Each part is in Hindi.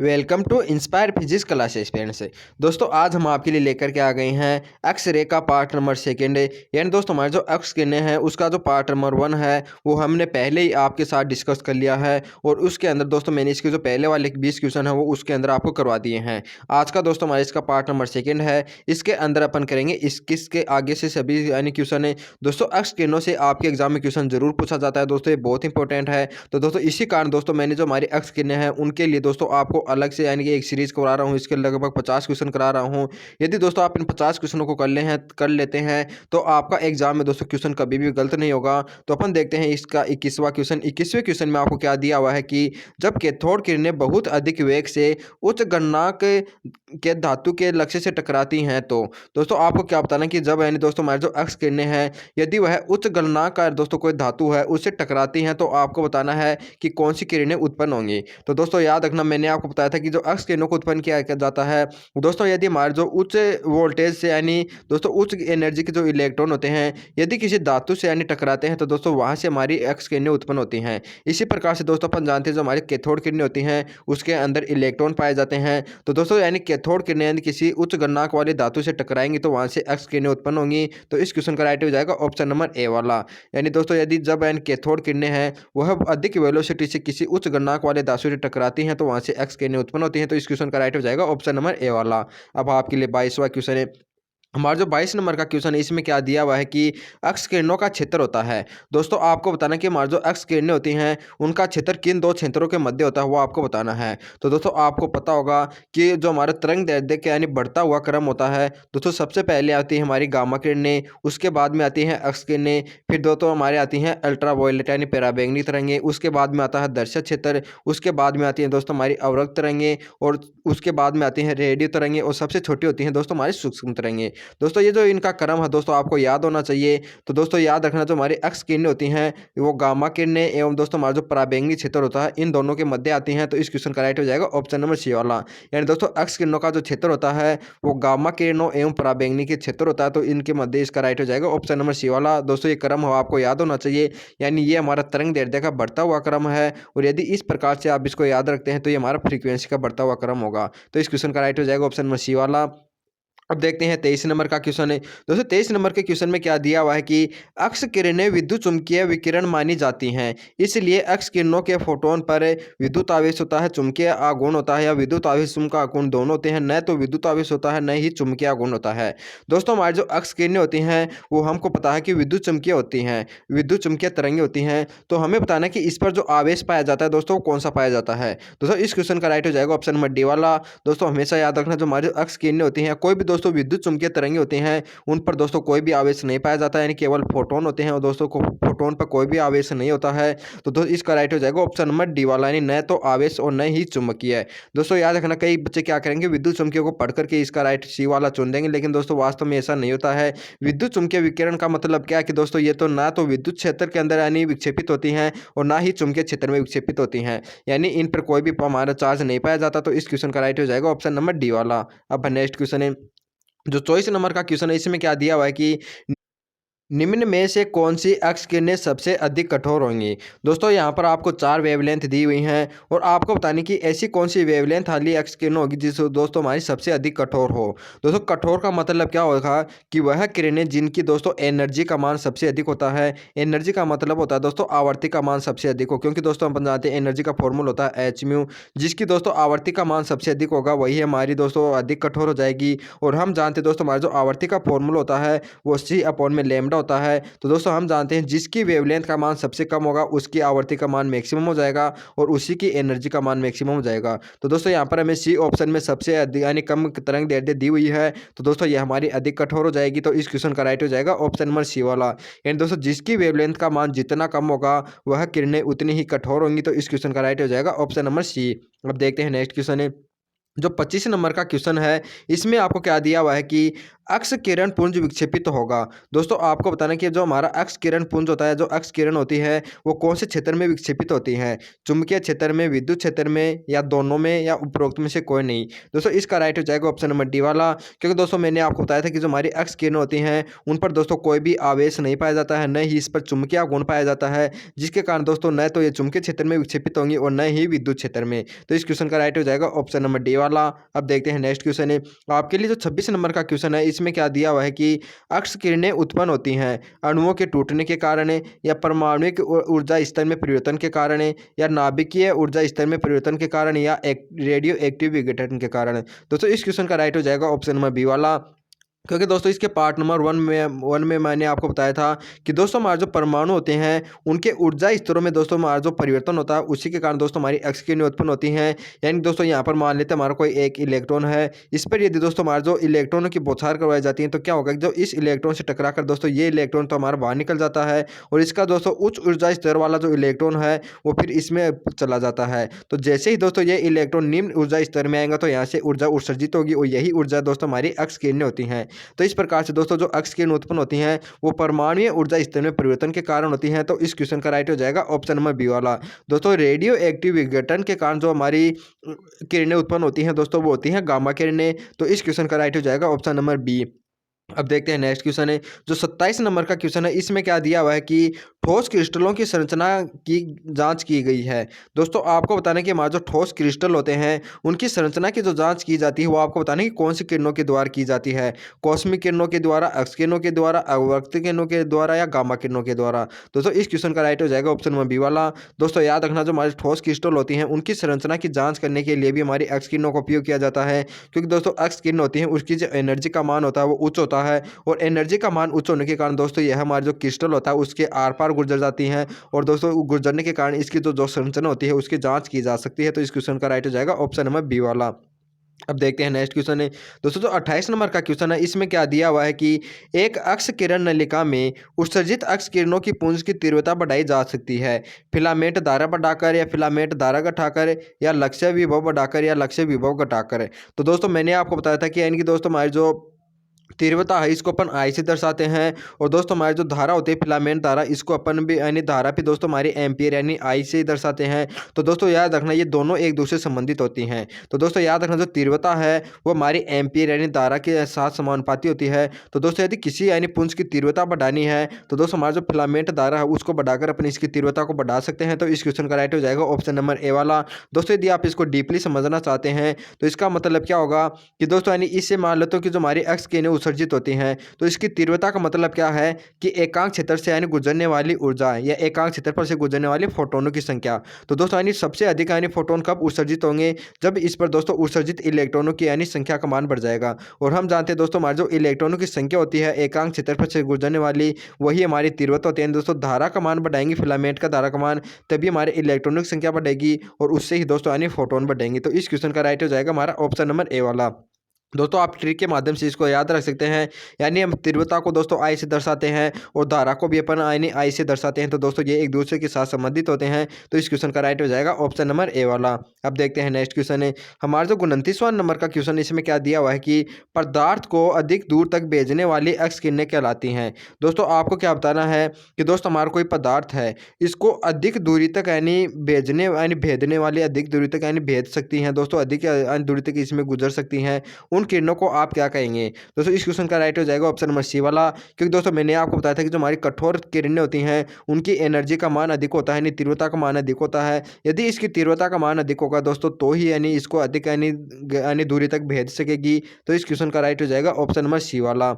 Welcome to inspire physics classes friends. दोस्तों आज हम आपके लिए लेकर के आ गए हैं एक्स रे का पार्ट नंबर सेकेंड। यानी दोस्तों हमारे जो एक्स किरणें हैं उसका जो पार्ट नंबर 1 है वो हमने पहले ही आपके साथ डिस्कस कर लिया है और उसके अंदर दोस्तों मैंने इसके जो पहले वाले 20 क्वेश्चन है वो उसके अंदर आपको करवा दिए हैं। आज का दोस्तों हमारे इसका पार्ट नंबर सेकेंड है। इसके अंदर अपन करेंगे इक्कीस के आगे से सभी यानी क्वेश्चन है। दोस्तों एक्स किरणों से आपके एग्जाम में क्वेश्चन जरूर पूछा जाता है दोस्तों, ये बहुत इंपॉर्टेंट है। तो दोस्तों इसी कारण दोस्तों मैंने जो हमारी एक्स किरणें हैं उनके लिए दोस्तों आपको अलग से यानी कि एक सीरीज करवा रहा हूँ। इसके लगभग 50 क्वेश्चन करा रहा हूँ। यदि दोस्तों आप इन 50 क्वेश्चनों को कर लेते हैं तो आपका एग्जाम में दोस्तों क्वेश्चन कभी भी गलत नहीं होगा। तो अपन देखते हैं इसका 21वां क्वेश्चन। 21वें क्वेश्चन में आपको क्या दिया हुआ है कि जब कैथोड किरणें बहुत अधिक वेग से उच्च गलनांक के धातु के लक्ष्य से टकराती हैं तो दोस्तों आपको क्या बताना कि जब यानी दोस्तों हमारे जो एक्स किरणें हैं यदि वह उच्च गलनांक का दोस्तों कोई धातु है उससे टकराती हैं तो आपको बताना है कि कौन सी किरणें उत्पन्न होंगी। तो दोस्तों याद रखना मैंने आपको बताया था कि जो एक्स किरणों को उत्पन्न किया जाता है दोस्तों यदि हमारे जो उच्च वोल्टेज से यानी दोस्तों उच्च एनर्जी के जो इलेक्ट्रॉन होते हैं यदि किसी धातु से यानी टकराते हैं तो दोस्तों वहां से हमारी एक्स किरणें उत्पन्न होती हैं। इसी प्रकार से दोस्तों अपन जानते हैं जो हमारी कैथोड किरणें होती हैं उसके अंदर इलेक्ट्रॉन पाए जाते हैं। तो दोस्तों यानी कैथोड किरणें यानी किसी उच्च गलनांक वाले धातु से टकराएंगी तो वहां से एक्स किरणें उत्पन्न होंगी। तो इस क्वेश्चन का राइट हो जाएगा ऑप्शन नंबर ए वाला। यानी दोस्तों यदि जब यानी कैथोड किरणें हैं वह अधिक वेलोसिटी से किसी उच्च गलनांक वाले धातु से टकराती हैं तो वहां से एक्स किरणें उत्पन्न होती हैं। तो इस क्वेश्चन का राइट हो जाएगा ऑप्शन नंबर ए वाला। अब आपके लिए 22वां क्वेश्चन है। हमारा जो 22 नंबर का क्वेश्चन है इसमें क्या दिया हुआ है कि एक्स किरणों का क्षेत्र होता है। दोस्तों आपको बताना कि हमारे जो एक्स किरणें होती हैं उनका क्षेत्र किन दो क्षेत्रों के मध्य होता है वो आपको बताना है। तो दोस्तों आपको पता होगा कि जो हमारा तरंग दैर्ध्य का यानी बढ़ता हुआ क्रम होता है दोस्तों सबसे पहले आती है हमारी गामा किरणें, उसके बाद में आती हैं एक्स किरणें, फिर दोस्तों हमारे आती हैं अल्ट्रा वायलेट यानी पराबैंगनी तरंगें, उसके बाद में आता है दर्शक क्षेत्र, उसके बाद में आती हैं दोस्तों हमारी अवरक्त तरंगें और उसके बाद में आती हैं रेडियो तरंगें और सबसे छोटी होती हैं दोस्तों हमारी सूक्ष्म तरंगें। दोस्तों ये जो इनका क्रम है दोस्तों आपको याद होना चाहिए। तो दोस्तों याद रखना जो हमारी एक्स किरणें होती हैं वो गामा किरणें एवं दोस्तों हमारा जो पराबैंगनी क्षेत्र होता है इन दोनों के मध्य आती हैं। तो इस क्वेश्चन का राइट हो जाएगा ऑप्शन नंबर सी वाला। यानी दोस्तों एक्स किरणों का जो क्षेत्र होता है वो गामा किरणों एवं पराबैंगनी के क्षेत्र होता है तो इनके मध्य इसका राइट हो जाएगा ऑप्शन नंबर सी वाला। दोस्तों ये क्रम हो आपको याद होना चाहिए। यानी ये हमारा तरंग दैर्ध्य का बढ़ता हुआ क्रम है और यदि इस प्रकार से आप इसको याद रखते हैं तो ये हमारा फ्रीक्वेंसी का बढ़ता हुआ क्रम होगा। तो इस क्वेश्चन का राइट हो जाएगा ऑप्शन नंबर सी वाला। अब देखते हैं 23 नंबर का क्वेश्चन है। दोस्तों 23 नंबर के क्वेश्चन में क्या दिया हुआ है कि एक्स किरणें विद्युत चुम्बकीय विकिरण मानी जाती हैं, इसलिए एक्स किरणों के फोटोन पर विद्युत आवेश होता है, चुम्बकीय आघूर्ण होता है या विद्युत आवेश चुम्बकीय आघूर्ण दोनों होते हैं, न तो विद्युत आवेश होता है न ही चुम्बकीय आघूर्ण होता है। दोस्तों हमारी जो एक्स किरणें होती हैं वो हमको पता है कि विद्युत चुम्बकीय होती हैं, विद्युत चुम्बकीय तरंगें होती हैं। तो हमें बताना है कि इस पर जो आवेश पाया जाता है दोस्तों कौन सा पाया जाता है। दोस्तों इस क्वेश्चन का राइट हो जाएगा ऑप्शन नंबर डी वाला। दोस्तों हमेशा याद रखना जो हमारी एक्स किरणें होती हैं कोई भी दोस्तों विद्युत चुम्बकीय तरंगे होती हैं उन पर दोस्तों कोई भी आवेश नहीं पाया जाता है, यानी केवल फोटोन होते हैं और दोस्तों को फोटोन पर कोई भी आवेश नहीं होता है। तो दोस्तों इसका राइट हो जाएगा ऑप्शन नंबर डी वाला, यानी न तो आवेश और न ही चुंबकीय है। दोस्तों याद रखना कई बच्चे क्या करेंगे विद्युत चुम्बकीय को पढ़ करके इसका राइट सी वाला चुन देंगे, लेकिन दोस्तों वास्तव में ऐसा नहीं होता है। विद्युत चुम्बकीय विकिरण का मतलब क्या है कि दोस्तों ये तो ना तो विद्युत क्षेत्र के अंदर यानी विक्षेपित होती हैं और ना ही चुम्बकीय क्षेत्र में विक्षेपित होती हैं, यानी इन पर कोई भी हमारा चार्ज नहीं पाया जाता। तो इस क्वेश्चन का राइट हो जाएगा ऑप्शन नंबर डी वाला। अब नेक्स्ट क्वेश्चन है जो 24 नंबर का क्वेश्चन है। इसमें क्या दिया हुआ है कि निम्न में से कौन सी एक्स किरणें सबसे अधिक कठोर होंगी। दोस्तों यहाँ पर आपको 4 वेवलेंथ दी हुई हैं और आपको बताने की ऐसी कौन सी वेवलेंथ वाली एक्स किरण होगी जिस दोस्तों हमारी सबसे अधिक कठोर हो। दोस्तों कठोर का मतलब क्या होगा कि वह किरणें जिनकी दोस्तों एनर्जी का मान सबसे अधिक होता है। एनर्जी का मतलब होता है दोस्तों आवर्ती का मान सबसे अधिक हो, क्योंकि दोस्तों हम जानते हैं एनर्जी का फॉर्मूला होता है एच म्यू, जिसकी दोस्तों आवर्ती का मान सबसे अधिक होगा वही हमारी दोस्तों अधिक कठोर हो जाएगी। और हम जानते हैं दोस्तों हमारा जो आवर्ती का फॉर्मूला होता है वो सी अपॉन में लैम्डा होता है। तो दोस्तों हम जानते हैं जिसकी वेवलेंथ का मान सबसे कम होगा उसकी आवर्ती का मान मैक्सिमम हो जाएगा और उसी की एनर्जी का मान मैक्सिमम हो जाएगा। तो दोस्तों यहाँ पर हमें सी ऑप्शन में सबसे अधिक यानी कम तरंग दैर्ध्य दी हुई है तो दोस्तों ये हमारी अधिक कठोर हो जाएगी। तो इस क्वेश्चन का राइट हो जाएगा ऑप्शन नंबर सी वाला। यानी दोस्तों जिसकी वेवलेंथ का मान जितना कम होगा वह किरणें उतनी ही कठोर होंगी। तो इस क्वेश्चन का राइट हो जाएगा ऑप्शन नंबर सी। अब देखते हैं नेक्स्ट क्वेश्चन है। जो 25 नंबर का क्वेश्चन है, इसमें आपको क्या दिया हुआ है कि अक्स किरण पुंज विक्षेपित होगा। दोस्तों आपको बताना कि जो हमारा अक्स किरण पुंज होता है, जो अक्स किरण होती है वो कौन से क्षेत्र में विक्षेपित होती है, चुंबकीय क्षेत्र में, विद्युत क्षेत्र में, या दोनों में, या उपरोक्त में से कोई नहीं। दोस्तों इसका राइट हो जाएगा ऑप्शन नंबर डी वाला, क्योंकि दोस्तों मैंने आपको बताया था कि जो हमारी अक्स किरण होती हैं उन पर दोस्तों कोई भी आवेश नहीं पाया जाता है, न ही इस पर चुंबकीय गुण पाया जाता है, जिसके कारण दोस्तों न तो ये चुंबकीय क्षेत्र में विक्षेपित होंगी और न ही विद्युत क्षेत्र में। तो इस क्वेश्चन का राइट हो जाएगा ऑप्शन नंबर डी वाला। अब देखते हैं नेक्स्ट क्वेश्चन है आपके लिए। जो 26 नंबर का क्वेश्चन है, इसमें क्या दिया हुआ है कि अक्स किरणें उत्पन्न होती हैं अणुओं के टूटने के कारण, या परमाणुिक ऊर्जा स्तर में परिवर्तन के कारण, या नाभिकीय ऊर्जा स्तर में परिवर्तन के कारण, या रेडियो एक्टिव विघटन के कारण। दोस्तों इस क्वेश्चन का राइट हो जाएगा ऑप्शन नंबर बी वाला, क्योंकि दोस्तों इसके पार्ट नंबर वन में मैंने आपको बताया था कि दोस्तों हमारे जो परमाणु होते हैं उनके ऊर्जा स्तरों में दोस्तों हमारा जो परिवर्तन होता है उसी के कारण दोस्तों हमारी एक्स किरणें उत्पन्न होती हैं। यानी दोस्तों यहाँ पर मान लेते हैं हमारा कोई एक इलेक्ट्रॉन है, इस पर यदि दोस्तों हमारे जो इलेक्ट्रॉनों की बौछार करवाई जाती है तो क्या होगा कि जो इस इलेक्ट्रॉन से टकरा कर दोस्तों ये इलेक्ट्रॉन तो हमारा बाहर निकल जाता है, और इसका दोस्तों उच्च ऊर्जा स्तर वाला जो इलेक्ट्रॉन है वो फिर इसमें चला जाता है। तो जैसे ही दोस्तों ये इलेक्ट्रॉन निम्न ऊर्जा स्तर में आएगा तो यहाँ से ऊर्जा उत्सर्जित होगी, और यही ऊर्जा दोस्तों हमारी एक्स किरणें होती हैं। तो इस प्रकार से दोस्तों जो अक्स किरण उत्पन्न होती हैं वो परमाणुीय ऊर्जा स्तर में परिवर्तन के कारण होती हैं। तो इस क्वेश्चन का राइट हो जाएगा ऑप्शन नंबर बी वाला। दोस्तों रेडियो एक्टिव विघटन के कारण जो हमारी किरणें उत्पन्न होती हैं दोस्तों वो होती हैं गामा किरणें। तो इस क्वेश्चन का राइट हो जाएगा ऑप्शन नंबर बी। अब देखते हैं नेक्स्ट क्वेश्चन है। जो 27 नंबर का क्वेश्चन है, इसमें क्या दिया हुआ है कि ठोस क्रिस्टलों की संरचना की जांच की गई है। दोस्तों आपको बताना है कि हमारे जो ठोस क्रिस्टल होते हैं उनकी संरचना की जो जांच की जाती है वो आपको बताना है कि कौन सी किरणों के द्वारा की जाती है, कॉस्मिक किरणों के द्वारा, एक्स किरणों के द्वारा, अववर्ती किरणों के द्वारा, या गामा किरणों के द्वारा। दोस्तों इस क्वेश्चन का राइट हो जाएगा ऑप्शन नंबर बी वाला। दोस्तों याद रखना जो हमारे ठोस क्रिस्टल होती हैं उनकी संरचना की जाँच करने के लिए भी हमारी एक्स किरणों का उपयोग किया जाता है, क्योंकि दोस्तों एक्स किरण होती है उसकी जो एनर्जी का मान होता है वो उच्च होता है, और एनर्जी का मान उच्च होने के कारण दोस्तों यह हमारे जो क्रिस्टल होता है उसके आर पार गुजर जाती हैं, और दोस्तों गुजरने के कारण इसकी जो संरचना होती है उसकी जांच की जा सकती है। तो इस क्वेश्चन का राइट हो जाएगा ऑप्शन नंबर बी वाला। अब देखते हैं नेक्स्ट क्वेश्चन है। दोस्तों जो 28 नंबर का क्वेश्चन है, इसमें क्या दिया हुआ है कि एक अक्स किरण नलिका में उत्सर्जित अक्स किरणों की पुंज की तीव्रता बढ़ाई जा सकती है फिलामेंट धारा बढ़ाकर, या फिलामेंट धारा घटाकर, या लक्ष्य विभव बढ़ाकर, या लक्ष्य विभव घटाकर। तो दोस्तों मैंने आपको बताया था कि यानी कि दोस्तों हमारी जो तीव्रता है इसको अपन आई से दर्शाते हैं, और दोस्तों हमारी जो धारा होती है फिलामेंट धारा, इसको अपन भी यानी धारा भी दोस्तों हमारी एम्पियर यानी आई से ही दर्शाते हैं। तो दोस्तों याद रखना ये दोनों एक दूसरे से संबंधित होती हैं। तो दोस्तों याद रखना जो तीव्रता है वो हमारी एम्पियर यानी धारा के साथ समानुपाती होती है। तो दोस्तों यदि किसी यानी पुंज की तीव्रता बढ़ानी है तो दोस्तों हमारा जो फिलामेंट धारा है उसको बढ़ाकर अपन इसकी तीव्रता को बढ़ा सकते हैं। तो इस क्वेश्चन का राइट हो जाएगा ऑप्शन नंबर ए वाला। दोस्तों यदि आप इसको डीपली समझना चाहते हैं तो इसका मतलब क्या होगा कि दोस्तों यानी इससे मान लेते हो कि जो हमारी एक्स किरणें उत्सर्जित होती हैं तो इसकी तीव्रता का मतलब क्या है कि एकांक क्षेत्र से यानी गुजरने वाली ऊर्जा, या एकांक क्षेत्र पर से गुजरने वाले फोटोनों की संख्या। तो दोस्तों यानी सबसे अधिक यानी फोटोन कब उत्सर्जित होंगे, जब इस पर दोस्तों उत्सर्जित इलेक्ट्रॉनों की यानी संख्या का मान बढ़ जाएगा। और हम जानते हैं दोस्तों हमारे जो इलेक्ट्रॉनों की संख्या होती है एकांक क्षेत्र पर से गुजरने वाली, वही हमारी तीव्रता होती है। दोस्तों धारा का मान बढ़ाएंगे, फिलामेंट का धारा का मान, तभी हमारे इलेक्ट्रॉनों की संख्या बढ़ेगी, और उससे ही दोस्तों यानी फोटोन बढ़ेंगे। तो इस क्वेश्चन का राइट हो जाएगा हमारा ऑप्शन नंबर ए वाला। दोस्तों आप ट्रिक के माध्यम से इसको याद रख सकते हैं, यानी हम तीव्रता को दोस्तों आई से दर्शाते हैं और धारा को भी अपन आई से दर्शाते हैं। तो दोस्तों ये एक दूसरे के साथ संबंधित होते हैं। तो इस क्वेश्चन का राइट हो जाएगा ऑप्शन नंबर ए वाला। अब देखते हैं नेक्स्ट क्वेश्चन है हमारा जो 29वां नंबर का क्वेश्चन, इसमें क्या दिया हुआ है कि पदार्थ को अधिक दूर तक भेजने वाली एक्स किरणें कहलाती हैं। दोस्तों आपको क्या बताना है कि दोस्तों हमारा कोई पदार्थ है, इसको अधिक दूरी तक यानी भेजने यानी भेदने वाली अधिक दूरी तक यानी भेज सकती हैं दोस्तों, अधिक दूरी तक इसमें गुजर सकती हैं, उन किरणों को आप क्या कहेंगे। दोस्तों इस क्वेश्चन का राइट हो जाएगा ऑप्शन नंबर सी वाला, क्योंकि दोस्तों मैंने आपको बताया था कि जो हमारी कठोर किरणें होती हैं उनकी एनर्जी का मान अधिक होता है, यानी तीव्रता का मान अधिक होता है। यदि इसकी तीव्रता का मान अधिक होगा दोस्तों तो ही यानी इसको अधिक यानी दूरी तक भेज सकेगी। तो इस क्वेश्चन का राइट हो जाएगा ऑप्शन नंबर सी वाला।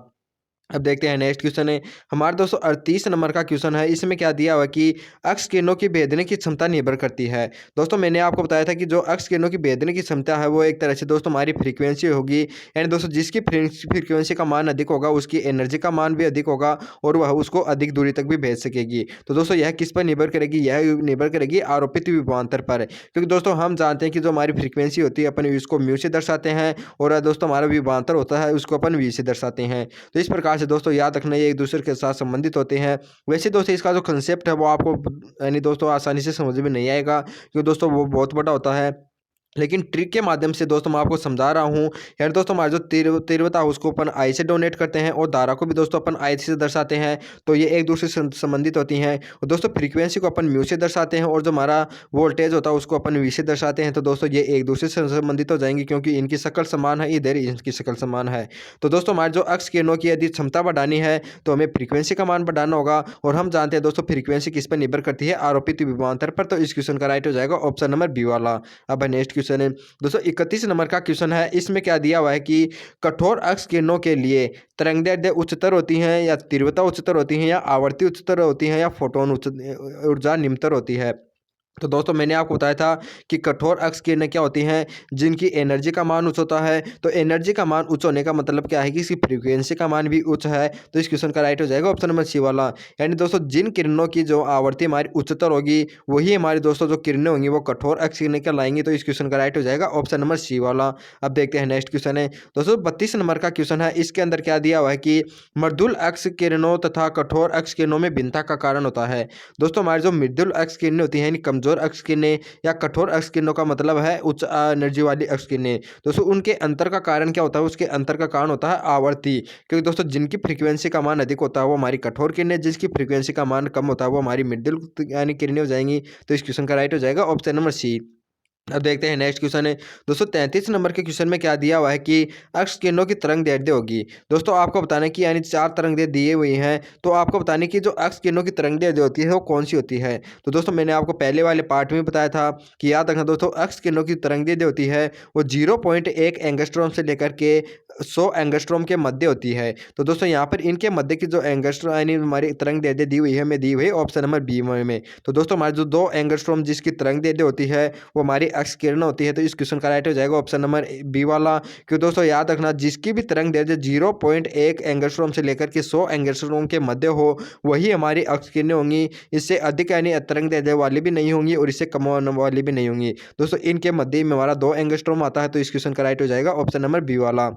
अब देखते हैं नेक्स्ट क्वेश्चन है हमारे दोस्तों 38 नंबर का क्वेश्चन है। इसमें क्या दिया हुआ कि अक्स किरणों की भेदने की क्षमता निर्भर करती है। दोस्तों मैंने आपको बताया था कि जो अक्स किरणों की भेदने की क्षमता है वो एक तरह से दोस्तों हमारी फ्रीक्वेंसी होगी, यानी दोस्तों जिसकी फ्रीक्वेंसी का मान अधिक होगा उसकी एनर्जी का मान भी अधिक होगा, और वह उसको अधिक दूरी तक भी भेज सकेगी। तो दोस्तों यह किस पर निर्भर करेगी, यह निर्भर करेगी आरोपित विभवांतर पर, क्योंकि दोस्तों हम जानते हैं कि जो हमारी फ्रीक्वेंसी होती है अपन इसको म्यू से दर्शाते हैं, और दोस्तों हमारा विभवांतर होता है उसको अपन वी से दर्शाते हैं। तो इस प्रकार से दोस्तों याद रखना ये एक दूसरे के साथ संबंधित होते हैं। वैसे दोस्तों इसका जो कंसेप्ट है वो आपको यानी दोस्तों आसानी से समझ में नहीं आएगा, क्योंकि दोस्तों वो बहुत बड़ा होता है। लेकिन ट्रिक के माध्यम से दोस्तों मैं आपको समझा रहा हूँ। यार दोस्तों हमारी जो तीव्रता है उसको अपन आई से डोनेट करते हैं और धारा को भी दोस्तों अपन आई से दर्शाते हैं। तो ये एक दूसरे से संबंधित होती हैं। और दोस्तों फ्रीक्वेंसी को अपन म्यू से दर्शाते हैं और जो हमारा वोल्टेज होता है उसको अपन वी से दर्शाते हैं। तो दोस्तों ये एक दूसरे से संबंधित हो जाएंगे क्योंकि इनकी शक्ल समान है, इधर इनकी शक्ल समान है। तो दोस्तों हमारे जो अक्स किरणों की यदि क्षमता बढ़ानी है तो हमें फ्रीक्वेंसी का मान बढ़ाना होगा। और हम जानते हैं दोस्तों फ्रीक्वेंसी किस पर निर्भर करती है, आरोपित विभवांतर पर। तो इस क्वेश्चन का राइट हो जाएगा ऑप्शन नंबर बी वाला। अब नेक्स्ट क्वेश्चन है दोस्तों 31 नंबर का क्वेश्चन है। इसमें क्या दिया हुआ है कि कठोर अक्स किरणों के लिए तरंगदैर्ध्य उच्चतर होती हैं या तीव्रता उच्चतर होती है या आवर्ती उच्चतर होती है या फोटोन उच्च ऊर्जा निम्नतर होती है। तो दोस्तों मैंने आपको बताया था कि कठोर अक्स किरणें क्या होती हैं, जिनकी एनर्जी का मान उच्च होता है। तो एनर्जी का मान उच्च होने का मतलब क्या है कि इसकी फ्रीक्वेंसी का मान भी उच्च है। तो इस क्वेश्चन का राइट हो जाएगा ऑप्शन नंबर सी वाला। यानी दोस्तों जिन किरणों की जो आवृत्ति हमारी उच्चतर होगी वही हमारी दोस्तों जो किरणें होंगी वो कठोर अक्स किरणें कहलाएंगी। तो इस क्वेश्चन का राइट हो जाएगा ऑप्शन नंबर सी वाला। अब देखते हैं नेक्स्ट क्वेश्चन है दोस्तों 32 नंबर का क्वेश्चन है। इसके अंदर क्या दिया हुआ है कि मृदुल अक्स किरणों तथा कठोर अक्स किरणों में भिन्नता का कारण होता है। दोस्तों हमारी जो मृदुल अक्स किरणें होती हैं यानी कमजोर अक्स किरणें या कठोर अक्स किरणों का मतलब है उच्च एनर्जी वाली अक्स किरणें। दोस्तों उनके अंतर का कारण क्या होता है, उसके अंतर का कारण होता है आवर्ती। क्योंकि दोस्तों जिनकी फ्रीक्वेंसी का मान अधिक होता है वो हमारी कठोर किरणें, जिसकी फ्रीक्वेंसी का मान कम होता है वो हमारी मृदुल यानी किरणें हो जाएंगी। तो इस क्वेश्चन का राइट हो जाएगा ऑप्शन नंबर सी। अब देखते हैं नेक्स्ट क्वेश्चन है दोस्तों 33 नंबर के क्वेश्चन में क्या दिया हुआ है कि अक्स किरणों की तरंग दैर्ध्य होगी। दोस्तों आपको बताना कि यानी 4 तरंग दैर्ध्य दिए हुए हैं। तो आपको बताने की जो अक्स किरणों की तरंग दैर्ध्य होती है वो कौन सी होती है। तो दोस्तों मैंने आपको पहले वाले पार्ट में बताया था कि याद रखना दोस्तों अक्स किरणों की तरंग दैर्ध्य होती है वो 0.1 एंगस्ट्रॉम से लेकर के 100 एंगस्ट्रॉम के मध्य होती है। तो दोस्तों यहाँ पर इनके मध्य की जो एंगस्ट्रॉम यानी हमारी तरंग दैर्ध्य दी हुई है हमें दी हुई है ऑप्शन नंबर बी में। तो दोस्तों हमारे जो 2 एंगस्ट्रॉम जिसकी तरंग दैर्ध्य होती है वो हमारी अक्स किरण होती है। तो इस क्वेश्चन का राइट हो जाएगा ऑप्शन नंबर बी वाला। क्योंकि दोस्तों याद रखना जिसकी भी तरंग दैर्ध्य 0.1 एंगस्ट्रॉम से लेकर के 100 एंगस्ट्रॉम के मध्य हो वही हमारी अक्स किरणें होंगी। इससे अधिक यानी तरंग दैर्ध्य वाली भी नहीं होंगी और इससे कम वाली भी नहीं होंगी। दोस्तों इनके मध्य में हमारा 2 एंगस्ट्रॉम आता है। तो इस क्वेश्चन का राइट हो जाएगा ऑप्शन नंबर बी वाला।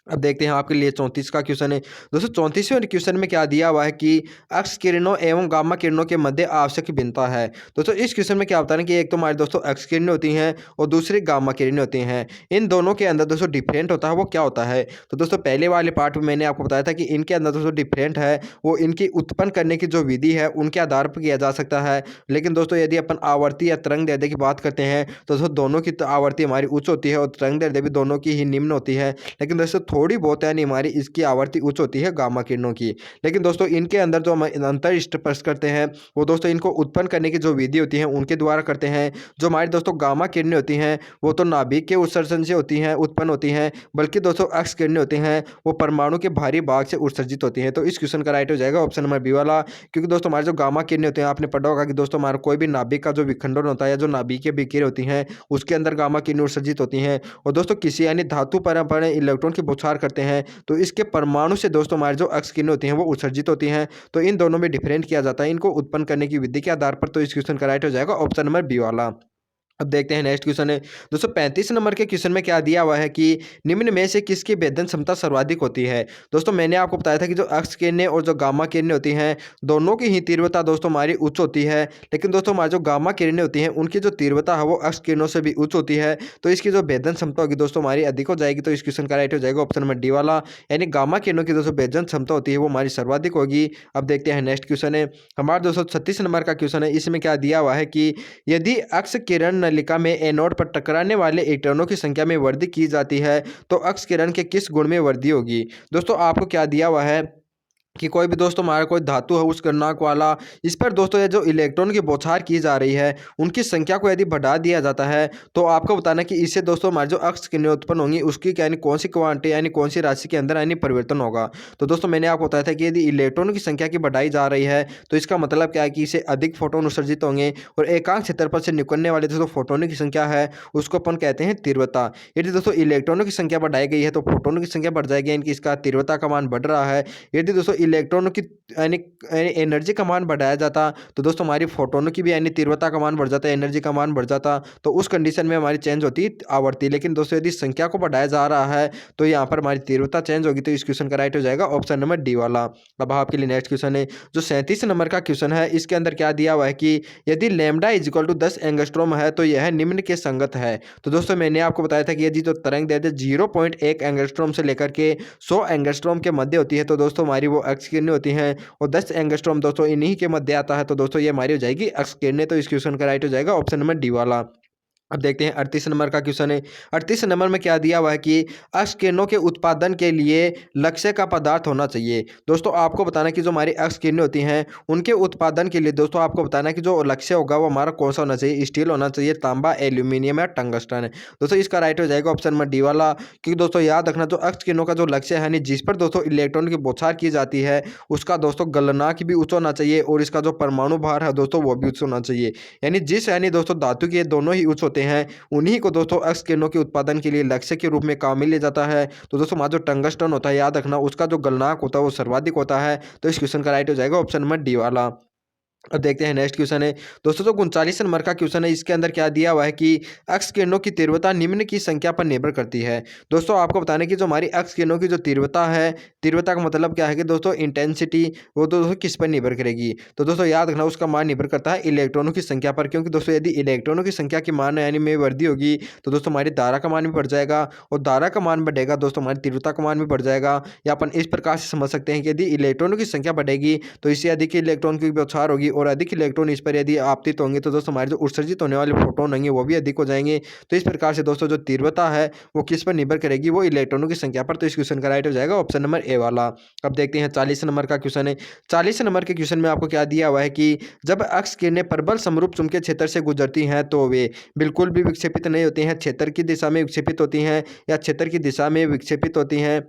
अब देखते हैं आपके लिए 34 का क्वेश्चन है दोस्तों 34वें क्वेश्चन में क्या दिया हुआ है कि एक्स किरणों एवं गामा किरणों के मध्य आवश्यक भिन्नता है। दोस्तों इस क्वेश्चन में क्या होता है कि एक तो हमारे दोस्तों एक्स किरणें होती हैं और दूसरी गामा किरणें होती हैं। इन दोनों के अंदर दोस्तों डिफरेंट होता है वो क्या होता है। तो दोस्तों पहले वाले पार्ट में मैंने आपको बताया था कि इनके अंदर दोस्तों डिफरेंट है वो इनकी उत्पन्न करने की जो विधि है उनके आधार पर किया जा सकता है। लेकिन दोस्तों यदि अपन आवर्ती या तरंग दैर्ध्य की बात करते हैं तो दोस्तों दोनों की आवर्ती हमारी उच्च होती है और तरंग दैर्ध्य भी दोनों की ही निम्न होती है। लेकिन दोस्तों थोड़ी बहुत यानी हमारी इसकी आवर्ती उच्च होती है गामा किरणों की। लेकिन दोस्तों इनके अंदर जो हम अंतर स्पर्श करते हैं वो दोस्तों इनको उत्पन्न करने की जो विधि होती है उनके द्वारा करते हैं। जो हमारी दोस्तों गामा किरणें होती हैं वो तो नाभिक के उत्सर्जन से होती हैं उत्पन्न होती हैं, बल्कि दोस्तों एक्स किरणें होती हैं वो परमाणु के बाहरी भाग से उत्सर्जित होती हैं। तो इस क्वेश्चन का राइट हो जाएगा ऑप्शन नंबर बी वाला। क्योंकि दोस्तों हमारे जो गामा किरणें होती हैं आपने पढ़ा होगा कि दोस्तों हमारा कोई भी नाभिक का जो विखंडन होता है या जो नाभिक के विकिरण होती हैं उसके अंदर गामा किरणें उत्सर्जित होती हैं। और दोस्तों किसी यानी धातु पर अपन इलेक्ट्रॉन की बौछार करते हैं तो इसके परमाणु से दोस्तों हमारी जो अक्स किरणें होती हैं वो उत्सर्जित होती हैं। तो इन दोनों में डिफरेंट किया जाता है इनको उत्पन्न करने की विधि के आधार पर। तो इस क्वेश्चन का राइट हो जाएगा ऑप्शन नंबर बी वाला। अब देखते हैं नेक्स्ट क्वेश्चन है दोस्तों 35 नंबर के क्वेश्चन में क्या दिया हुआ है कि निम्न में से किसकी भेदन क्षमता सर्वाधिक होती है। दोस्तों मैंने आपको बताया था कि जो अक्स किरणें और जो गामा किरणें होती हैं दोनों की ही तीव्रता दोस्तों हमारी उच्च होती है। लेकिन दोस्तों हमारी जो गामा किरणें होती हैं उनकी जो तीव्रता है वो अक्स किरणों से भी उच्च होती है। तो इसकी जो भेदन क्षमता होगी दोस्तों हमारी अधिक हो जाएगी। तो इस क्वेश्चन का राइट हो जाएगा ऑप्शन नंबर डी वाला। यानी गामा किरणों की दोस्तों भेदन क्षमता होती है वो हमारी सर्वाधिक होगी। अब देखते हैं नेक्स्ट क्वेश्चन है हमारा दोस्तों 36 नंबर का क्वेश्चन है। इसमें क्या दिया हुआ है कि यदि अक्स किरण नलिका में एनोड पर टकराने वाले इलेक्ट्रॉनों की संख्या में वृद्धि की जाती है तो अक्स किरण के किस गुण में वृद्धि होगी। दोस्तों आपको क्या दिया हुआ है कि कोई भी दोस्तों हमारा कोई धातु है उस कर्नाक वाला इस पर दोस्तों ये जो इलेक्ट्रॉन की बौछार की जा रही है उनकी संख्या को यदि बढ़ा दिया जाता है तो आपको बताना कि इससे दोस्तों हमारे जो अक्स किरणें उत्पन्न होंगी उसकी यानी कौन सी क्वांटिटी यानी कौन सी राशि के अंदर यानी परिवर्तन होगा। तो दोस्तों मैंने आपको बताया था कि यदि इलेक्ट्रॉनों की संख्या की बढ़ाई जा रही है तो इसका मतलब क्या है कि इससे अधिक फोटोन उत्सर्जित होंगे और एकांक क्षेत्रफल से निकलने वाले दोस्तों फोटोनों की संख्या है उसको अपन कहते हैं तीव्रता। यदि दोस्तों इलेक्ट्रॉनों की संख्या बढ़ाई गई है तो फोटोनों की संख्या बढ़ जाएगी इनकी इसका तीव्रता का मान बढ़ रहा है। यदि दोस्तों इलेक्ट्रॉनों की यानी एनर्जी का मान बढ़ाया जाता तो दोस्तों हमारी फोटोनों की भी यानी तीव्रता का मान बढ़ जाता, एनर्जी का मान बढ़ जाता, तो उस कंडीशन में हमारी चेंज होती आवर्ती। लेकिन दोस्तों यदि संख्या को बढ़ाया जा रहा है तो यहाँ पर हमारी तीव्रता चेंज होगी, तो इस क्वेश्चन का राइट हो जाएगा ऑप्शन नंबर डी वाला। अब आपके लिए नेक्स्ट क्वेश्चन है जो 37 नंबर का क्वेश्चन है, इसके अंदर क्या दिया हुआ है कि यदि lambda is equal to 10 angstrom है तो यह निम्न के संगत है। तो दोस्तों मैंने आपको बताया था कि यदि जो तरंग दैर्ध्य 0.1 एंगस्ट्रोम से लेकर के 100 एंगस्ट्रोम के मध्य होती है तो दोस्तों हमारी वो एक्स किरणें होती हैं, और 10 एंगस्ट्रोम दोस्तों इन्हीं के मध्य आता है, तो दोस्तों ये हमारी हो जाएगी एक्स किरणें। तो इस क्वेश्चन का राइट हो जाएगा ऑप्शन नंबर डी वाला। अब देखते हैं 38 नंबर का क्वेश्चन है। 38 नंबर में क्या दिया हुआ है कि एक्स किरणों के उत्पादन के लिए लक्ष्य का पदार्थ होना चाहिए। दोस्तों आपको बताना कि जो हमारी एक्स किरणें होती हैं उनके उत्पादन के लिए दोस्तों आपको बताना कि जो लक्ष्य होगा वो हमारा कौन सा होना चाहिए, स्टील होना चाहिए, तांबा, एल्यूमिनियम या टंगस्टन है। दोस्तों इसका राइट हो जाएगा ऑप्शन नंबर डी वाला, क्योंकि दोस्तों याद रखना जो एक्स किरणों का जो लक्ष्य है जिस पर दोस्तों इलेक्ट्रॉन की बौछार की जाती है उसका दोस्तों गलनांक भी उच्च होना चाहिए, और इसका जो परमाणु भार है दोस्तों वो भी उच्च होना चाहिए। यानी दोस्तों धातु के दोनों ही उच्च होते हैं, उन्हीं को दोस्तों एक्स किरणों के उत्पादन के लिए लक्ष्य के रूप में काम में लिया जाता है। तो दोस्तों हमारा जो टंगस्टन होता है याद रखना उसका जो गलनांक होता है वो सर्वाधिक होता है। तो इस क्वेश्चन का राइट हो जाएगा ऑप्शन नंबर डी वाला। अब देखते हैं नेक्स्ट क्वेश्चन है दोस्तों जो 39 नंबर का क्वेश्चन है, इसके अंदर क्या दिया हुआ है कि एक्स किरणों की तीव्रता निम्न की संख्या पर निर्भर करती है। दोस्तों आपको बताने की जो हमारी एक्स किरणों की जो तीव्रता है, तीव्रता का मतलब क्या है कि दोस्तों इंटेंसिटी, वो दोस्तों किस पर निर्भर करेगी, तो दोस्तों याद रखना उसका मान निर्भर करता है इलेक्ट्रॉनों की संख्या पर, क्योंकि दोस्तों यदि इलेक्ट्रॉनों की संख्या की मान यानी में वृद्धि होगी तो दोस्तों हमारी धारा का मान भी बढ़ जाएगा, और धारा का मान बढ़ेगा दोस्तों हमारी तीव्रता का मान भी बढ़ जाएगा। या अपन इस प्रकार से समझ सकते हैं कि यदि इलेक्ट्रॉनों की संख्या बढ़ेगी तो इससे अधिक इलेक्ट्रॉन की बौछार होगी, और अधिक इलेक्ट्रॉन इस पर यदि आपतित होंगे तो दोस्तों हमारे जो उत्सर्जित होने वाले फोटोन होंगे वो भी अधिक हो जाएंगे। तो इस प्रकार से दोस्तों जो तीव्रता है वो किस पर निर्भर करेगी, वो इलेक्ट्रॉनों की संख्या पर। तो इस क्वेश्चन का राइट हो जाएगा ऑप्शन नंबर ए वाला। अब देखते हैं 40 नंबर का क्वेश्चन है। 40 नंबर के क्वेश्चन में आपको क्या दिया हुआ है कि जब एक्स किरणें प्रबल समरूप चुंबकीय क्षेत्र से गुजरती हैं तो वे बिल्कुल भी विक्षेपित नहीं होती हैं, क्षेत्र की दिशा में विक्षेपित होती हैं, या क्षेत्र की दिशा में विक्षेपित होती हैं,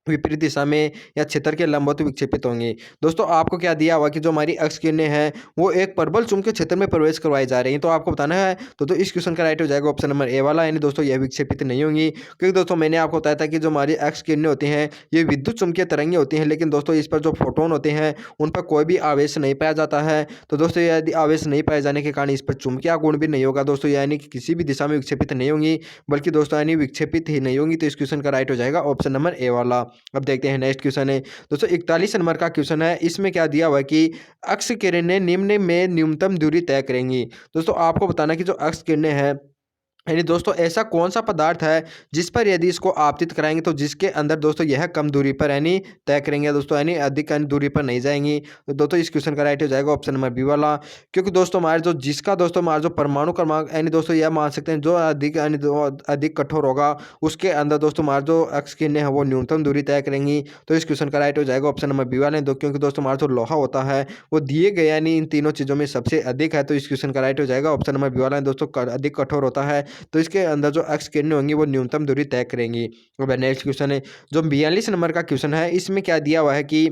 विपरीत दिशा में, या क्षेत्र के लंबवत विक्षेपित होंगे। दोस्तों आपको क्या दिया हुआ कि जो हमारी एक्स किरणें हैं वो एक प्रबल चुंबकीय क्षेत्र में प्रवेश करवाई जा रही हैं, तो आपको बताना है। तो इस क्वेश्चन का राइट हो जाएगा ऑप्शन नंबर ए वाला, यानी दोस्तों यह विक्षेपित नहीं होंगी, क्योंकि दोस्तों मैंने आपको बताया था कि जो हमारी एक्स किरणें होती हैं ये विद्युत चुंबकीय तरंगें होती हैं, लेकिन दोस्तों इस पर जो फोटोन होते हैं उन पर कोई भी आवेश नहीं पाया जाता है। तो दोस्तों यदि आवेश नहीं पाए जाने के कारण इस पर चुंबकीय गुण भी नहीं होगा दोस्तों, यानी कि किसी भी दिशा में विक्षेपित नहीं होंगी, बल्कि दोस्तों यानी विक्षेपित ही नहीं होंगी। तो इस क्वेश्चन का राइट हो जाएगा ऑप्शन नंबर ए वाला। अब देखते हैं नेक्स्ट क्वेश्चन है दोस्तों 41 नंबर का क्वेश्चन है। इसमें क्या दिया हुआ है कि एक्स किरणें निम्न में न्यूनतम दूरी तय करेंगी। दोस्तों आपको बताना कि जो एक्स किरणें हैं यानी दोस्तों ऐसा कौन सा पदार्थ है जिस पर यदि इसको आपतित कराएंगे तो जिसके अंदर दोस्तों यह कम दूरी पर यानी तय करेंगे दोस्तों, यानी अधिक दूरी पर नहीं जाएंगी। तो दोस्तों इस क्वेश्चन का राइट हो जाएगा ऑप्शन नंबर बी वाला, क्योंकि दोस्तों हमारे जो जिसका दोस्तों हमारा जो परमाणु क्रमांक यानी दोस्तों यह मान सकते हैं जो अधिक यानी अधिक कठोर होगा उसके अंदर दोस्तों हमारा जो एक्स किरणें हैं वो न्यूनतम दूरी तय करेंगी। तो इस क्वेश्चन का राइट हो जाएगा ऑप्शन नंबर बी वाला, क्योंकि दोस्तों हमारा जो लोहा होता है वो दिए गए यानी इन तीनों चीज़ों में सबसे अधिक है। तो इस क्वेश्चन का राइट हो जाएगा ऑप्शन नंबर बी वाला, दोस्तों अधिक कठोर होता है, तो इसके अंदर जो एक्स किरणें होंगी वो न्यूनतम दूरी तय करेंगी। अब नेक्स्ट क्वेश्चन है जो 42 नंबर का क्वेश्चन है। इसमें क्या दिया हुआ है कि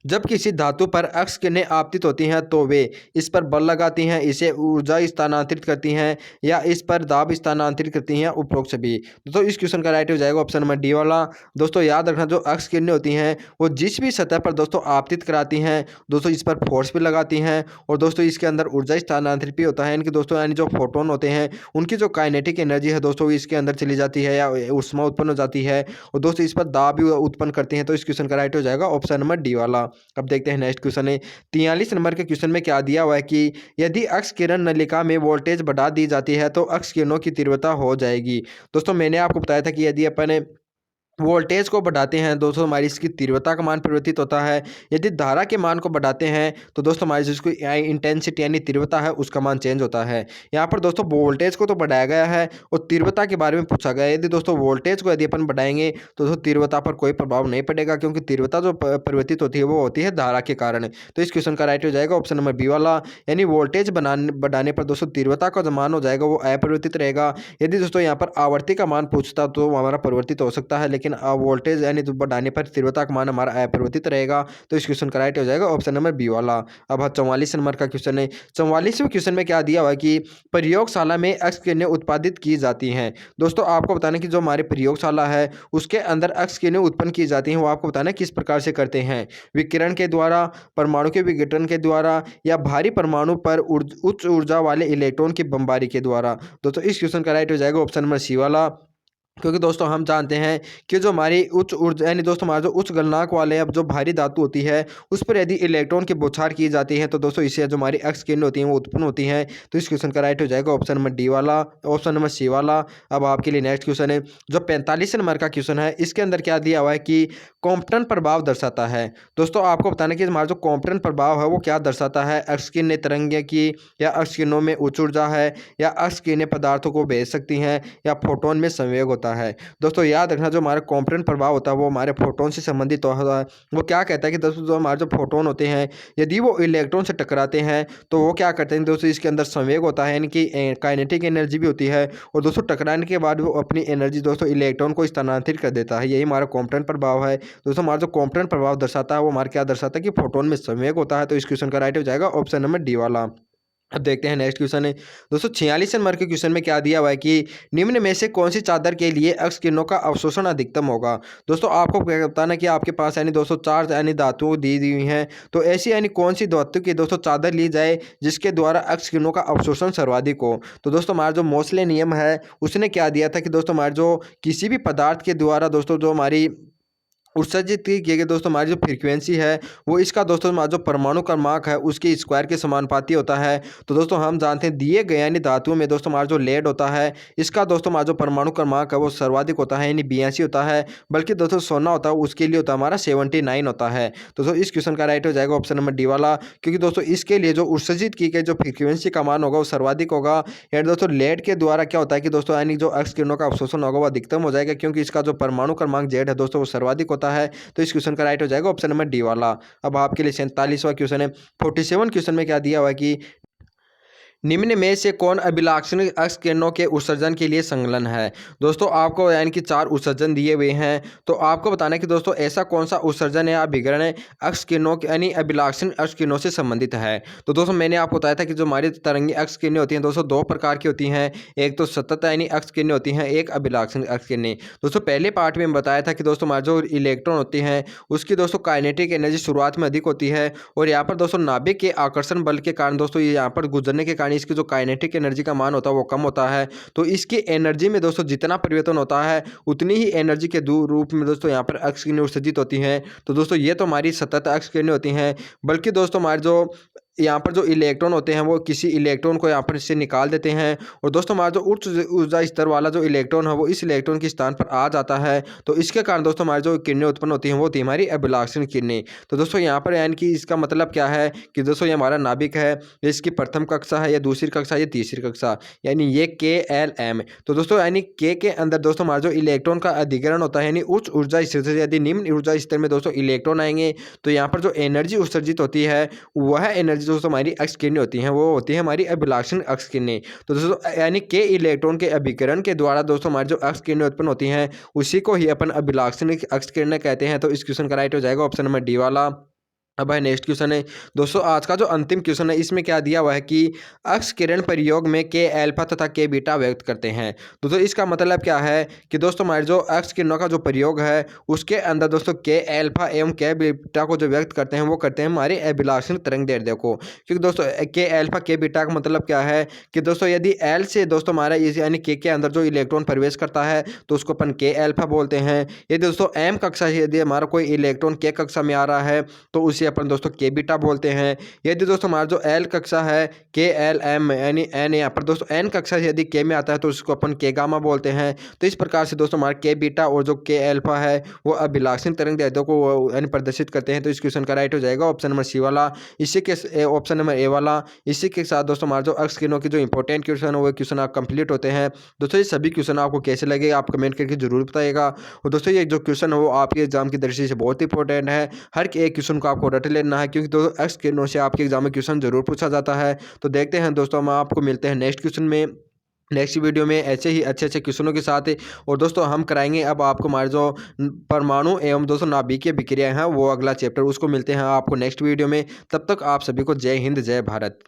जब किसी धातु पर एक्स किरणें आपतित होती हैं तो वे इस पर बल लगाती हैं, इसे ऊर्जा स्थानांतरित करती हैं, या इस पर दाब स्थानांतरित करती हैं, उपरोक्त सभी। दोस्तों इस क्वेश्चन का राइट हो जाएगा ऑप्शन नंबर डी वाला। दोस्तों याद रखना जो एक्स किरणें होती हैं वो जिस भी सतह पर दोस्तों आपतित कराती हैं दोस्तों इस पर फोर्स भी लगाती हैं, और दोस्तों इसके अंदर ऊर्जा स्थानांतरित भी होता है, इनके दोस्तों यानी जो फोटोन होते हैं उनकी जो काइनेटिक एनर्जी है दोस्तों इसके अंदर चली जाती है या ऊष्मा उत्पन्न हो जाती है, और दोस्तों इस पर दाब भी उत्पन्न करती हैं। तो इस क्वेश्चन का राइट हो जाएगा ऑप्शन नंबर डी वाला। अब देखते हैं नेक्स्ट क्वेश्चन है 43 नंबर के क्वेश्चन में क्या दिया हुआ है कि यदि अक्ष किरण नलिका में वोल्टेज बढ़ा दी जाती है तो अक्ष किरणों की तीव्रता हो जाएगी। दोस्तों मैंने आपको बताया था कि यदि अपन वोल्टेज को बढ़ाते हैं दोस्तों हमारी इसकी तीव्रता का मान परिवर्तित होता है, यदि धारा के मान को बढ़ाते हैं तो दोस्तों हमारी जिसको इंटेंसिटी यानी तीव्रता है उसका मान चेंज होता है। यहाँ पर दोस्तों वोल्टेज को तो बढ़ाया गया है और तीव्रता के बारे में पूछा गया है। यदि दोस्तों वोल्टेज को यदि अपन बढ़ाएंगे तो दोस्तों तीव्रता पर कोई प्रभाव नहीं पड़ेगा, क्योंकि तीव्रता जो परिवर्तित होती है वो होती है धारा के कारण। तो इस क्वेश्चन का राइट हो जाएगा ऑप्शन नंबर बी वाला, यानी वोल्टेज बढ़ाने पर दोस्तों तीव्रता का जो मान हो जाएगा वो अपरिवर्तित रहेगा। यदि दोस्तों यहाँ पर आवर्ती का मान पूछता तो हमारा परिवर्तित हो सकता है, लेकिन लेकिन वोल्टेज यानी तो बढ़ाने पर तीव्रता का मान हमारा अपरिवर्तित रहेगा। तो इस क्वेश्चन का राइट हो जाएगा ऑप्शन नंबर बी वाला। अब 44 नंबर का क्वेश्चन है। 44वें क्वेश्चन में क्या दिया हुआ है कि प्रयोगशाला में एक्स किरणें उत्पादित की जाती हैं। दोस्तों आपको बताना कि जो हमारी प्रयोगशाला है उसके अंदर एक्स किरणें उत्पन्न की जाती हैं, वो आपको बताना किस प्रकार से करते हैं। विकिरण के द्वारा, परमाणु के विघटन के द्वारा, या भारी परमाणु पर उच्च ऊर्जा वाले इलेक्ट्रॉन की बमबारी के द्वारा। दोस्तों इस क्वेश्चन का राइट हो जाएगा ऑप्शन नंबर सी वाला। क्योंकि दोस्तों हम जानते हैं कि जो हमारी उच्च ऊर्जा यानी दोस्तों हमारा जो उच्च गलनांक वाले अब जो भारी धातु होती है उस पर यदि इलेक्ट्रॉन की बौछार की जाती है तो दोस्तों इससे जो हमारी एक्स किरणें होती हैं वो उत्पन्न होती हैं। तो इस क्वेश्चन का राइट हो जाएगा ऑप्शन नंबर डी वाला, ऑप्शन नंबर सी वाला। अब आपके लिए नेक्स्ट क्वेश्चन है जो 45 नंबर का क्वेश्चन है। इसके अंदर क्या दिया हुआ है कि कॉम्पटन प्रभाव दर्शाता है। दोस्तों आपको बताना कि हमारा जो कॉम्पटन प्रभाव है वो क्या दर्शाता है। एक्स किरणें तरंगे की, या एक्स किरणों में उच्च ऊर्जा है, या एक्स किरणें पदार्थों को भेज सकती हैं, या फोटोन में संवेग होता है। दोस्तों याद रखना जो हमारा कॉम्पटन प्रभाव होता है वो हमारे फोटोन से संबंधित होता है। वो क्या कहता है कि दोस्तों जो हमारे जो फोटोन होते हैं यदि वो इलेक्ट्रॉन से टकराते हैं तो वो क्या करते हैं दोस्तों, इसके अंदर संवेग होता है यानी कि काइनेटिक एनर्जी भी होती है। और दोस्तों टकराने के बाद वो अपनी एनर्जी दोस्तों इलेक्ट्रॉन को स्थानांतरित कर देता है। यही हमारा कॉम्पटन प्रभाव है। दोस्तों हमारा जो कॉम्पटन प्रभाव दर्शाता है वो हमारा क्या दर्शाता है कि फोटोन में संवेग होता है। तो इस क्वेश्चन का राइट हो जाएगा ऑप्शन नंबर डी वाला। अब देखते हैं नेक्स्ट क्वेश्चन है। दोस्तों 46 नंबर के क्वेश्चन में क्या दिया हुआ है कि निम्न में से कौन सी चादर के लिए एक्स किरणों का अवशोषण अधिकतम होगा। दोस्तों आपको क्या बताना कि आपके पास यानी दोस्तों चार यानी धातुओं दी हुई हैं, तो ऐसी यानी कौन सी धातु की दोस्तों चादर ली जाए जिसके द्वारा एक्स किरणों का अवशोषण सर्वाधिक हो। तो दोस्तों हमारा जो मोसले नियम है उसने क्या दिया था कि दोस्तों हमारे जो किसी भी पदार्थ के द्वारा दोस्तों जो हमारी उत्सर्जित की गई दोस्तों हमारी जो फ्रीक्वेंसी है वो इसका दोस्तों हमारा जो परमाणु क्रमांक है उसके स्क्वायर के समानुपाती होता है। तो दोस्तों हम जानते हैं दिए गए यानी धातुओं में दोस्तों हमारा जो लेड होता है इसका दोस्तों हमारा जो परमाणु क्रमांक है वो सर्वाधिक होता है यानी 82 होता है। बल्कि दोस्तों सोना होता है उसके लिए होता है हमारा 79 होता है। तो दोस्तों इस क्वेश्चन का राइट हो जाएगा ऑप्शन नंबर डी वाला। क्योंकि दोस्तों इसके लिए जो उत्सर्जित की गई जो फ्रीक्वेंसी का मान होगा वो सर्वाधिक होगा। यानी दोस्तों लेड के द्वारा क्या होता है कि दोस्तों यानी जो एक्स किरणों का अवशोषण होगा वो अधिकतम हो जाएगा, क्योंकि इसका जो परमाणु क्रमांक जेड है दोस्तों वो सर्वाधिक होता है। तो इस क्वेश्चन का राइट हो जाएगा ऑप्शन नंबर डी वाला। अब आपके लिए 47वां क्वेश्चन है। 47 क्वेश्चन में क्या दिया हुआ है कि निम्न में से कौन अभिलाक्षणिक एक्स किरणों के उत्सर्जन के लिए संलग्न है। दोस्तों आपको यानी कि 4 उत्सर्जन दिए हुए हैं, तो आपको बताना है कि दोस्तों ऐसा कौन सा उत्सर्जन या अभिकरण है एक्स किरणों यानी अभिलाक्षणिक एक्स किरणों से संबंधित है। तो दोस्तों मैंने आपको बताया था कि जो हमारी तरंगी एक्स किरणें होती हैं दोस्तों 2 प्रकार की होती हैं। एक तो सतत यानी एक्स किरणें होती हैं, एक अभिलाक्षणिक एक्स किरणें। दोस्तों पहले पार्ट में बताया था कि दोस्तों हमारे जो इलेक्ट्रॉन होती हैं उसकी दोस्तों काइनेटिक एनर्जी शुरुआत में अधिक होती है, और यहाँ पर दोस्तों नाभिक के आकर्षण बल के कारण दोस्तों ये यहाँ पर गुजरने के कारण इसकी जो काइनेटिक एनर्जी का मान होता है वो कम होता है। तो इसकी एनर्जी में दोस्तों जितना परिवर्तन होता है उतनी ही एनर्जी के रूप में दोस्तों यहाँ पर एक्स किरणें उत्सर्जित होती हैं। तो दोस्तों ये तो हमारी सतत एक्स किरणें होती हैं। बल्कि दोस्तों हमारे जो यहाँ पर जो इलेक्ट्रॉन होते हैं वो किसी इलेक्ट्रॉन को यहाँ पर इससे निकाल देते हैं, और दोस्तों हमारा जो उच्च ऊर्जा स्तर वाला जो इलेक्ट्रॉन है वो इस इलेक्ट्रॉन के स्थान पर आ जाता है। तो इसके कारण दोस्तों हमारी जो किरणें उत्पन्न होती हैं वो होती है हमारी अभिलाक्षणिक किरणें। तो दोस्तों यहाँ पर यानी कि इसका मतलब क्या है कि दोस्तों ये हमारा नाभिक है, इसकी प्रथम कक्षा है या दूसरी कक्षा या तीसरी कक्षा, यानी ये KLM। तो दोस्तों यानी के अंदर दोस्तों हमारा जो इलेक्ट्रॉन का अधिकरण होता है यानी उच्च ऊर्जा स्तर से यदि निम्न ऊर्जा स्तर में दोस्तों इलेक्ट्रॉन आएंगे तो यहाँ पर जो एनर्जी उत्सर्जित होती है वह एनर्जी दोस्तों हमारी एक्स किरणें होती हैं वो होती है हमारी अभिलाक्षणिक एक्स किरणें। तो दोस्तों यानी के इलेक्ट्रॉन के अभिकरण के द्वारा दोस्तों हमारी जो एक्स किरणें उत्पन्न होती हैं उसी को ही अपन अभिलाक्षणिक एक्स किरणें कहते हैं। तो इस क्वेश्चन का राइट हो जाएगा ऑप्शन नंबर डी वाला। अब है नेक्स्ट क्वेश्चन है। दोस्तों आज का जो अंतिम क्वेश्चन है इसमें क्या दिया हुआ है कि एक्स किरण प्रयोग में के अल्फा तथा के बीटा व्यक्त करते हैं। दोस्तों इसका मतलब क्या है कि दोस्तों हमारे जो एक्स किरणों का जो प्रयोग है उसके अंदर दोस्तों के अल्फा एवं के बीटा को जो व्यक्त करते हैं वो करते हैं हमारे अभिलाक्षणिक तरंग दैर्ध्य को। क्योंकि दोस्तों के अल्फा के बीटा का मतलब क्या है कि दोस्तों यदि एल से दोस्तों हमारा यानी के अंदर जो इलेक्ट्रॉन प्रवेश करता है तो उसको अपन के अल्फा बोलते हैं। यदि दोस्तों एम कक्षा यदि हमारा कोई इलेक्ट्रॉन के कक्षा में आ रहा है तो उसे अपन दोस्तों के बीटा बोलते हैं। यदि दोस्तों हमारा जो एल कक्षा है KLM यानी एन, यहाँ पर दोस्तों एन कक्षा यदि के में आता है तो उसको अपन के गामा बोलते हैं। तो इस प्रकार से दोस्तों हमारा के बीटा और जो के अल्फा है वो अभिलाक्षणिक तरंग दैर्ध्य को यानी प्रदर्शित करते हैं। तो इस क्वेश्चन का राइट हो जाएगा ऑप्शन नंबर सी वाला। इसी के ऑप्शन नंबर ए वाला। इसी के साथ दोस्तों हमारा जो एक्स किरणों के जो इंपॉर्टेंट क्वेश्चन है वो क्वेश्चन आप कंप्लीट होते हैं। दोस्तों ये सभी क्वेश्चन आपको कैसे लगे आप कमेंट करके जरूर बताइएगा। और दोस्तों ये जो क्वेश्चन है वो आपके एग्जाम की दृष्टि से बहुत इंपॉर्टेंट है। हर एक क्वेश्चन को आपको रट लेना है, क्योंकि दोस्तों एक्स किरणों से आपके एग्जाम में क्वेश्चन जरूर पूछा जाता है। तो देखते हैं दोस्तों हम आपको मिलते हैं नेक्स्ट क्वेश्चन में। नेक्स्ट वीडियो में ऐसे ही अच्छे अच्छे क्वेश्चनों के साथ। और दोस्तों हम कराएंगे अब आपको हमारे जो परमाणु एवं दोस्तों नाभिकीय विक्रिया हैं वो अगला चैप्टर, उसको मिलते हैं आपको नेक्स्ट वीडियो में। तब तक आप सभी को जय हिंद जय भारत।